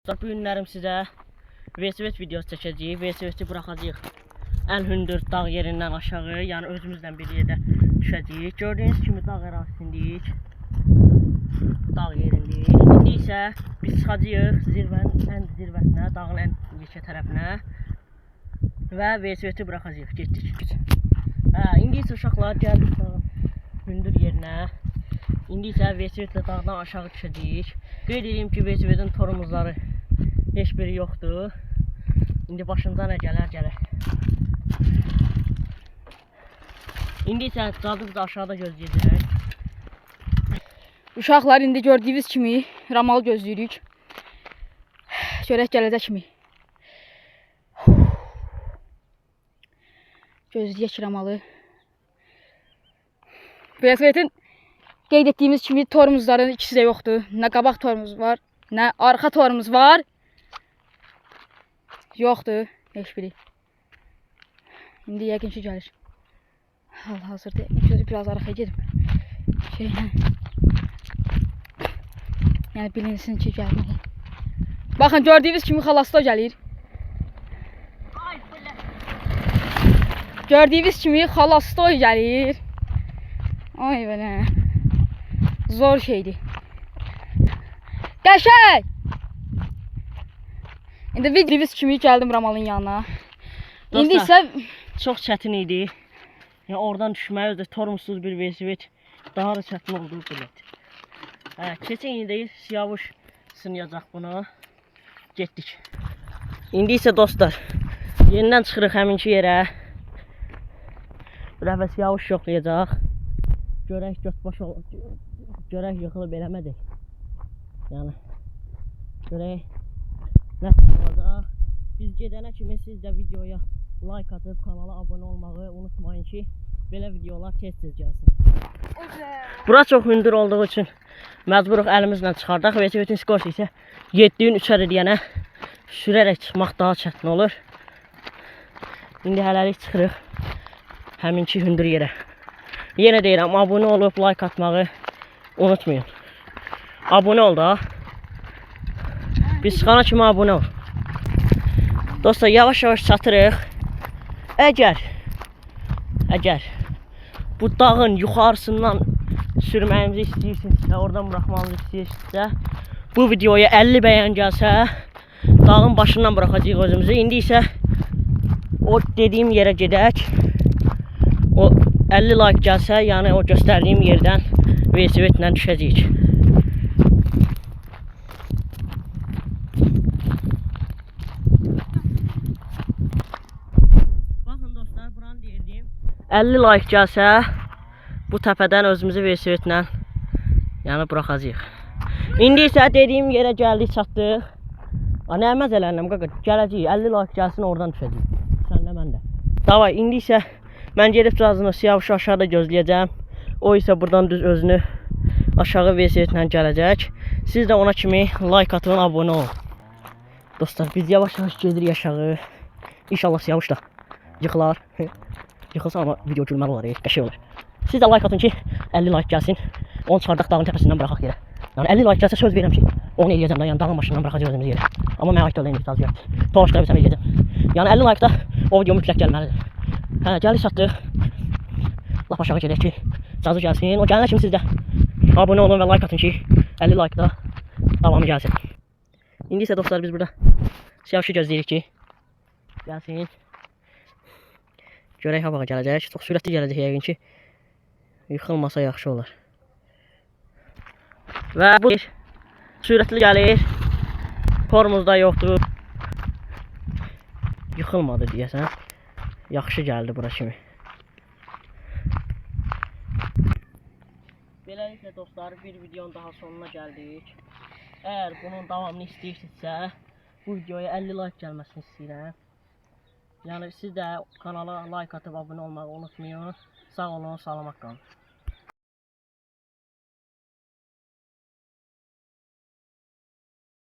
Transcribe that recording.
Bu günlərim sizə velosiped videosu çəkəcəyik. Velosipedi buraxacağıq ən hündür dağ yerindən aşağı, yəni özümüzlə bir yerdə düşəcəyik. Gördüyünüz kimi dağ ərazisindəyik. Dağ yerindəyik. İndi isə biz çıxacağıq zirvənin ən zirvəsinə, dağın ən yekə tərəfinə və velosipedi buraxacağıq. Getdik. İndi isə uşaqlar gəldik dağın hündür yerinə. İndi isə velosipedlə dağdan aşağı düşəcəyik. Qeyd edeyim ki, velosipedin tormozları heç biri yoxdur. İndi başımıza nə gələr. İndi isə cadımızı aşağıda gözləyəcək. Uşaqlar, indi gördüyünüz kimi ramalı gözləyirik. Görək gələcək kimi. Gözləyək ramalı. Velosipedin qeyd etdiyimiz kimi tormozların ikisi də yoxdur. Nə qabaq tormuz var, nə arxa tormuz var. Yoxdur heç biri. İndi yəqin ki gəlir. Hal-hazırda biraz arxaya gedim. Yəni bilinsin ki gəlməli. Baxın, gördüyünüz kimi xalasto gəlir. Gördüyünüz kimi xalasto gəlir. Ay belə. Zor şeydir. Qəşəng! İndi videomuz kimi gəldim ramalın yanına. İndi isə çox çətin idi. Yəni oradan düşmək özü tormozsuz bir velosiped daha da çətin olduğu bilir. Keçən ildə Siyavuş sınayacaq bunu. Getdik. İndi isə dostlar, yenidən çıxırıq həminki yerə. Bir dəfə Siyavuş yoxlayacaq. Görək götbaş görək yıxılıb eləmədik. Yəni görək nə olacaq. Biz gedənə kimi siz də videoya like atıb kanala abunə olmağı unutmayın ki, belə videolar tez-tez gəlsin. Bura çox hündür olduğu üçün məcburuq əlimizlə çıxardaq. Velosipedin skorsu isə 7-ün 3-ə deyənə sürərək çıxmaq daha çətin olur. İndi hələlik çıxırıq həminki hündür yerə. Yenə deyirəm, abunə olub like atmağı unutmayın. Abunə ol da. Biz çıxana kimi abunə ol. Dostlar, yavaş-yavaş çatırıq. Əgər bu dağın yuxarısından sürməyimizi istəyirsinizsə, oradan buraxmamızı istəyirsinizsə, bu videoya 50 bəyən gəlsə, dağın başından buraxacağıq özümüzü. İndi isə o dediyim yerə gedək. O 50 like gəlsə, yəni o göstərdiyim yerdən velosipedlə düşəcəyik. Baxın dostlar, buranı deyirdim. 50 like gəlsə, bu təpədən özümüzü velosipedlə yəni buraxacağıq. İndi isə dediyim yerə gəldik, çatdıq. Nə məzələnəm qaqa, gələcəyik. 50 like gəlsin, oradan düşəcəyik. Sən də, mən də. Davay, indi isə mən gedib cazını Siyavuşu aşağıda gözləyəcəm. O isə buradan düz özünü aşağı velosipedlə gələcək. Siz də ona kimi like atın, abunə olun. Dostlar, biz yavaş-yavaş gedirik aşağı. İnşallah Siyavuş da yıxılar. Yıxılsa amma video gülməli olar, qəşəng olar. Siz də like atın ki, 50 like gəlsin. Onu çıxardaq dağın təpəsindən buraxaq yerə. Yəni 50 like gəlsə söz verirəm ki, onu eləyəcəm də, yəni dağın başından buraxacaq özümüz yerə. Amma mənə aid olmayın, icazə yoxdur. Toğuşda bilsəm eləyəcəm. Yəni 50 like da o video mütləq gəlməlidir. Gəlik çatdıq. Lap aşağı gedək ki, cazı gəlsin. O gələnə kimi siz də abunə olun və like atın ki, 50 like da davamı gəlsin. İndi isə dostlar, biz burada Siyavuşu gözləyirik ki, gəlsin. Görək havağa gələcək. Çox sürətli gələcək yəqin ki, yıxılmasa yaxşı olar. Və bu sürətli gəlir. Tormozda yoxdur. Yıxılmadı deyəsən. Yaxşı gəldi bura kimi. Beləliklə dostlar, bir videonun daha sonuna gəldik. Əgər bunun davamını istəyirsinizsə, bu videoya 50 like gəlməsini istəyirəm. Yəni siz də kanala like atıb abunə olmağı unutmayın. Sağ olun, salamat qalın.